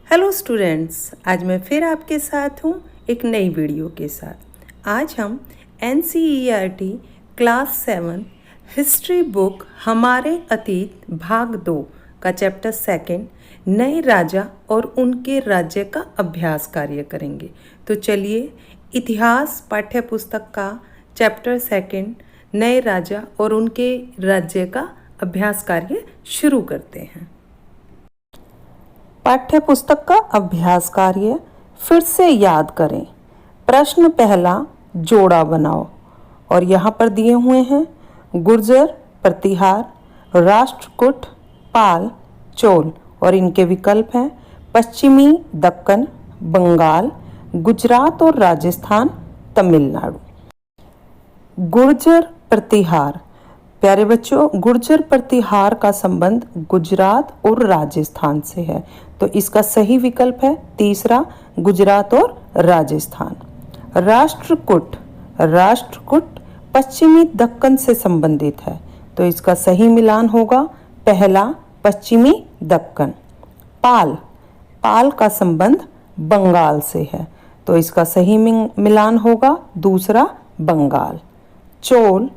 Hello students, आज मैं फिर आपके साथ हूँ एक नई वीडियो के साथ। आज हम NCERT क्लास 7 हिस्ट्री बुक हमारे अतीत भाग 2 का चैप्टर 2 नए राजा और उनके राज्य का अभ्यास कार्य करेंगे। तो चलिए इतिहास पाठ्य पुस्तक का चैप्टर 2 नए राजा और उनके राज्य का अभ्यास कार्य शुरू करते हैं। पाठ्य पुस्तक का अभ्यास कार्य फिर से याद करें। प्रश्न पहला, जोड़ा बनाओ। और यहाँ पर दिए हुए हैं गुर्जर, प्रतिहार, राष्ट्रकूट, पाल, चोल और इनके विकल्प हैं पश्चिमी दक्कन, बंगाल, गुजरात और राजस्थान, तमिलनाडु। गुर्जर प्रतिहार। प्यारे बच्चों, गुर्जर प्रतिहार का संबंध गुजरात और राजस्थान से है, तो इसका सही विकल्प है तीसरा, गुजरात और राजस्थान। राष्ट्रकूट। राष्ट्रकूट पश्चिमी दक्कन से संबंधित है, तो इसका सही मिलान होगा पहला, पश्चिमी दक्कन। पाल। पाल का संबंध बंगाल से है, तो इसका सही मिलान होगा दूसरा, बंगाल। चोल।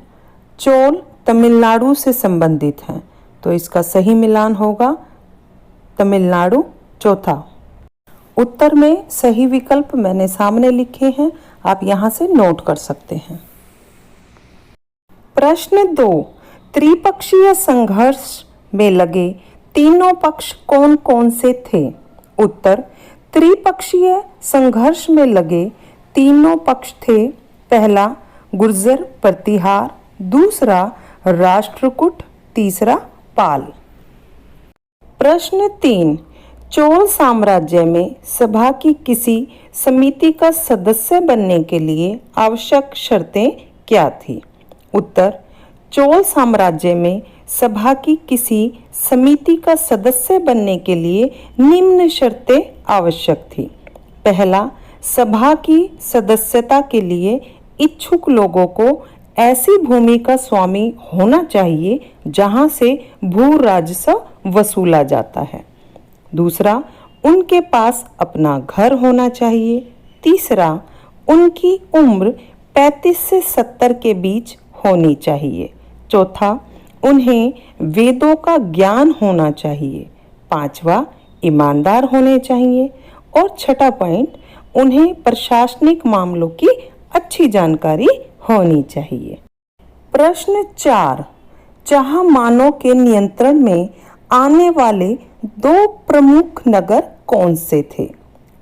चोल तमिलनाडु से संबंधित हैं, तो इसका सही मिलान होगा तमिलनाडु, चौथा। उत्तर में सही विकल्प मैंने सामने लिखे हैं, आप यहाँ से नोट कर सकते हैं। प्रश्न 2, त्रिपक्षीय संघर्ष में लगे तीनों पक्ष कौन कौन से थे? उत्तर, त्रिपक्षीय संघर्ष में लगे तीनों पक्ष थे पहला, गुर्जर प्रतिहार, दूसरा राष्ट्रकूट, तीसरा पाल। प्रश्न 3, चोल साम्राज्य में सभा की किसी समिति का सदस्य बनने के लिए आवश्यक शर्तें क्या थी? उत्तर, चोल साम्राज्य में सभा की किसी समिति का सदस्य बनने के लिए निम्न शर्तें आवश्यक थी। पहला, सभा की सदस्यता के लिए इच्छुक लोगों को ऐसी भूमि का स्वामी होना चाहिए जहां से भू राजस्व वसूला जाता है। दूसरा, उनके पास अपना घर होना चाहिए। तीसरा, उनकी उम्र 35 से 70 के बीच होनी चाहिए। चौथा, उन्हें वेदों का ज्ञान होना चाहिए। पांचवा, ईमानदार होने चाहिए। और छठा पॉइंट, उन्हें प्रशासनिक मामलों की अच्छी जानकारी होनी चाहिए। प्रश्न 4, चाहमानों के नियंत्रण में आने वाले 2 प्रमुख नगर कौन से थे?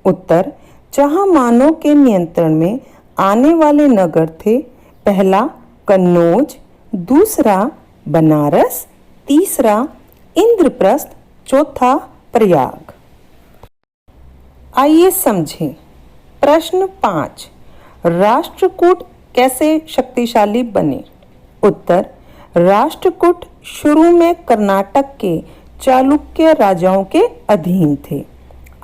उत्तर, चाहमानों के नियंत्रण में आने वाले नगर थे पहला, कन्नौज, दूसरा बनारस, तीसरा इंद्रप्रस्थ, चौथा प्रयाग। आइए समझें। प्रश्न 5, राष्ट्रकूट कैसे शक्तिशाली बने? उत्तर, राष्ट्रकूट शुरू में कर्नाटक के चालुक्य राजाओं के अधीन थे।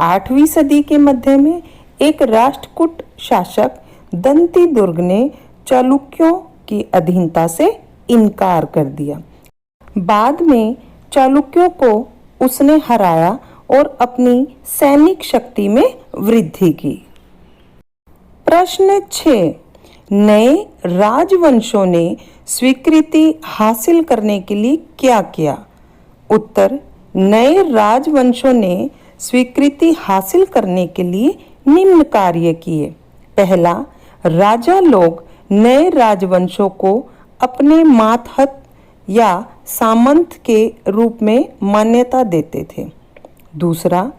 8वीं सदी के मध्य में एक राष्ट्रकूट शासक दंती दुर्ग ने चालुक्यों की अधीनता से इनकार कर दिया। बाद में चालुक्यों को उसने हराया और अपनी सैनिक शक्ति में वृद्धि की। प्रश्न 6, नए राजवंशों ने स्वीकृति हासिल करने के लिए क्या किया? उत्तर, नए राजवंशों ने स्वीकृति हासिल करने के लिए निम्न कार्य किए। पहला, राजा लोग नए राजवंशों को अपने मातहत या सामंत के रूप में मान्यता देते थे। दूसरा,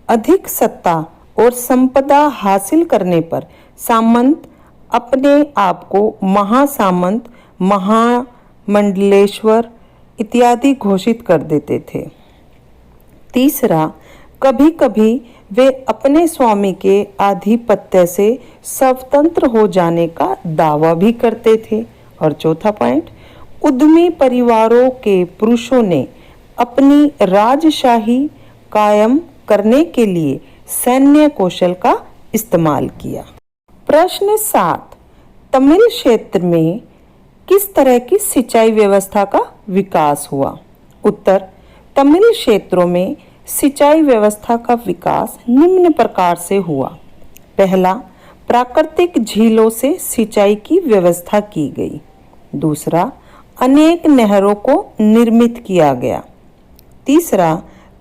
अधिक सत्ता और संपदा हासिल करने पर सामंत अपने आप को महासामंत, महामंडलेश्वर इत्यादि घोषित कर देते थे। तीसरा, कभी कभी वे अपने स्वामी के आधिपत्य से स्वतंत्र हो जाने का दावा भी करते थे। और चौथा पॉइंट, उद्यमी परिवारों के पुरुषों ने अपनी राजशाही कायम करने के लिए सैन्य कौशल का इस्तेमाल किया। प्रश्न 7, तमिल क्षेत्र में किस तरह की सिंचाई व्यवस्था का विकास हुआ? उत्तर, तमिल क्षेत्रों में सिंचाई व्यवस्था का विकास निम्न प्रकार से हुआ। पहला, प्राकृतिक झीलों से सिंचाई की व्यवस्था की गई। दूसरा, अनेक नहरों को निर्मित किया गया। तीसरा,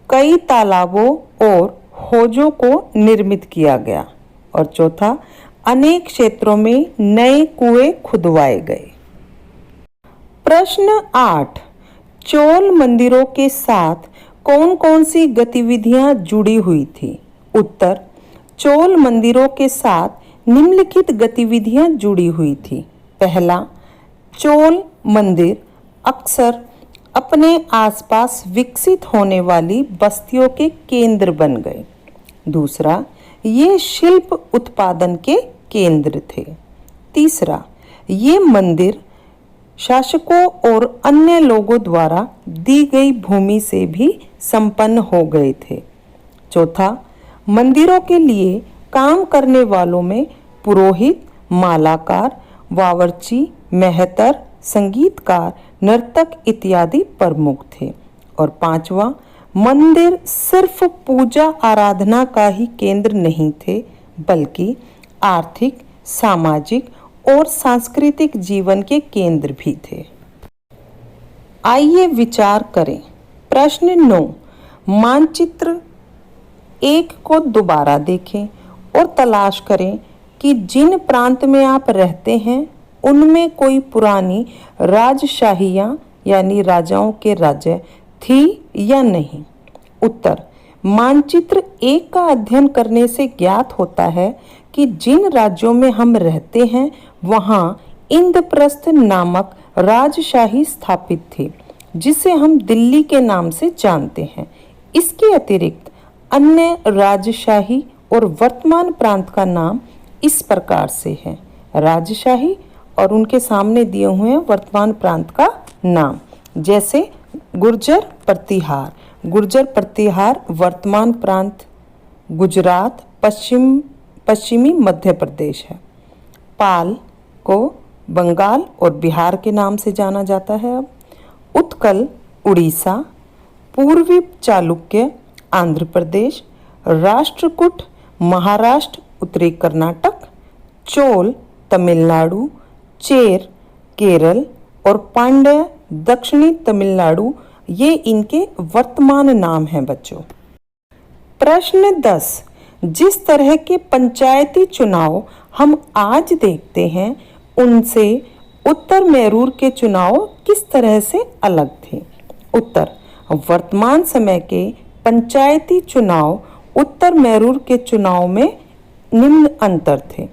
कई तालाबों और हौजों को निर्मित किया गया। और चौथा, अनेक क्षेत्रों में नए कुएं खुदवाए गए। प्रश्न 8, चोल मंदिरों के साथ कौन कौन सी गतिविधियां जुड़ी हुई थी? उत्तर, चोल मंदिरों के साथ निम्नलिखित गतिविधियां जुड़ी हुई थी। पहला, चोल मंदिर अक्सर अपने आसपास विकसित होने वाली बस्तियों के केंद्र बन गए। दूसरा, ये शिल्प उत्पादन के केंद्र थे। तीसरा, ये मंदिर शासकों और अन्य लोगों द्वारा दी गई भूमि से भी संपन्न हो गए थे। चौथा, मंदिरों के लिए काम करने वालों में पुरोहित, मालाकार, बावर्ची, मेहतर, संगीतकार, नर्तक इत्यादि प्रमुख थे। और पांचवा, मंदिर सिर्फ पूजा आराधना का ही केंद्र नहीं थे, बल्कि आर्थिक, सामाजिक और सांस्कृतिक जीवन के केंद्र भी थे। आइए विचार करें। प्रश्न 9, मानचित्र 1 को दोबारा देखें और तलाश करें कि जिन प्रांत में आप रहते हैं उनमें कोई पुरानी राजशाहियां यानी राजाओं के राज्य थी या नहीं। उत्तर, मानचित्र 1 का अध्ययन करने से ज्ञात होता है कि जिन राज्यों में हम रहते हैं वहाँ इंद्रप्रस्थ नामक राजशाही स्थापित थी, जिसे हम दिल्ली के नाम से जानते हैं। इसके अतिरिक्त अन्य राजशाही और वर्तमान प्रांत का नाम इस प्रकार से है। राजशाही और उनके सामने दिए हुए हैं वर्तमान प्रांत का नाम, जैसे गुर्जर प्रतिहार। गुर्जर प्रतिहार वर्तमान प्रांत गुजरात, पश्चिमी मध्य प्रदेश है। पाल को बंगाल और बिहार के नाम से जाना जाता है। अब उत्कल उड़ीसा, पूर्वी चालुक्य आंध्र प्रदेश, राष्ट्रकूट महाराष्ट्र उत्तरी कर्नाटक, चोल तमिलनाडु, चेर केरल और पांड्य दक्षिणी तमिलनाडु, ये इनके वर्तमान नाम हैं बच्चों। प्रश्न 10, जिस तरह के पंचायती चुनाव हम आज देखते हैं उनसे उत्तर मैरूर के चुनाव किस तरह से अलग थे? उत्तर, वर्तमान समय के पंचायती चुनाव उत्तर मैरूर के चुनाव में निम्न अंतर थे।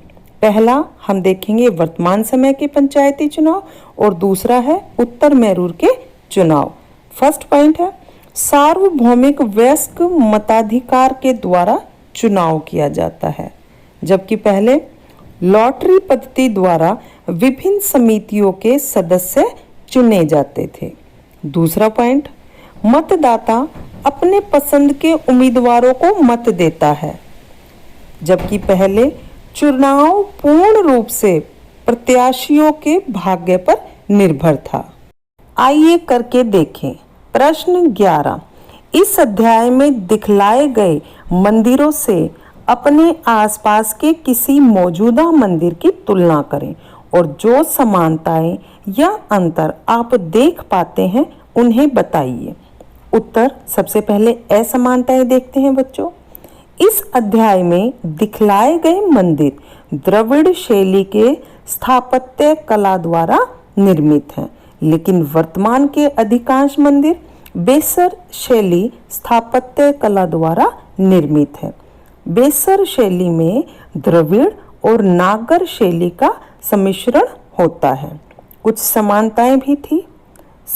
पहला हम देखेंगे वर्तमान समय के पंचायती चुनाव और दूसरा है उत्तर मैरूर के चुनाव। फर्स्ट पॉइंट है, सार्वभौमिक वयस्क मताधिकार के द्वारा चुनाव किया जाता है, जबकि पहले लॉटरी पद्धति द्वारा विभिन्न समितियों के सदस्य चुने जाते थे। दूसरा पॉइंट, मतदाता अपने पसंद के उम्मीदवारों को मत देता है, जबकि पहले चुनाव पूर्ण रूप से प्रत्याशियों के भाग्य पर निर्भर था। आइए करके देखें। प्रश्न 11, इस अध्याय में दिखलाए गए मंदिरों से अपने आसपास के किसी मौजूदा मंदिर की तुलना करें और जो समानताएं या अंतर आप देख पाते हैं उन्हें बताइए। उत्तर, सबसे पहले असमानताएं देखते हैं बच्चों। इस अध्याय में दिखलाए गए मंदिर द्रविड़ शैली के स्थापत्य कला द्वारा निर्मित हैं, लेकिन वर्तमान के अधिकांश मंदिर बेसर शैली स्थापत्य कला द्वारा निर्मित है। बेसर शैली में द्रविड़ और नागर शैली का सम्मिश्रण होता है। कुछ समानताएं भी थी।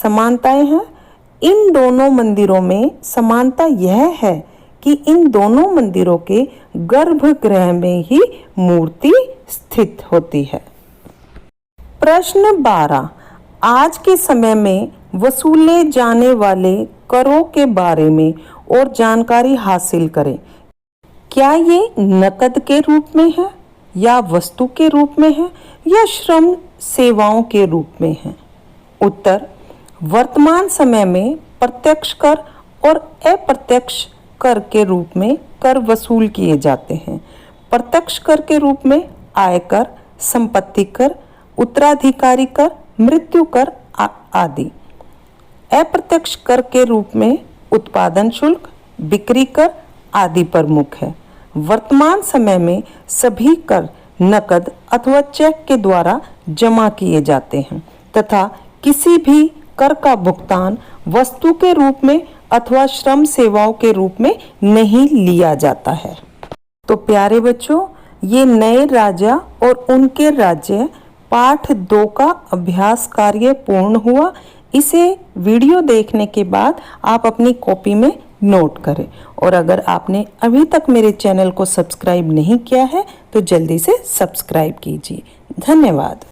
समानताएं हैं, इन दोनों मंदिरों में समानता यह है कि इन दोनों मंदिरों के गर्भगृह में ही मूर्ति स्थित होती है। प्रश्न 12, आज के समय में वसूले जाने वाले करों के बारे में और जानकारी हासिल करें। क्या ये नकद के रूप में है या वस्तु के रूप में है या श्रम सेवाओं के रूप में है? उत्तर, वर्तमान समय में प्रत्यक्ष कर और अप्रत्यक्ष कर के रूप में कर वसूल किए जाते हैं। प्रत्यक्ष कर के रूप में आयकर, संपत्ति कर, उत्तराधिकारी कर, मृत्यु कर आदि। अप्रत्यक्ष कर के रूप में उत्पादन शुल्क, बिक्री कर आदि प्रमुख है। वर्तमान समय में सभी कर नकद अथवा चेक के द्वारा जमा किए जाते हैं तथा किसी भी कर का भुगतान वस्तु के रूप में अथवा श्रम सेवाओं के रूप में नहीं लिया जाता है। तो प्यारे बच्चों, ये नए राजा और उनके राज्य पाठ 2 का अभ्यास कार्य पूर्ण हुआ। इसे वीडियो देखने के बाद आप अपनी कॉपी में नोट करें और अगर आपने अभी तक मेरे चैनल को सब्सक्राइब नहीं किया है तो जल्दी से सब्सक्राइब कीजिए। धन्यवाद।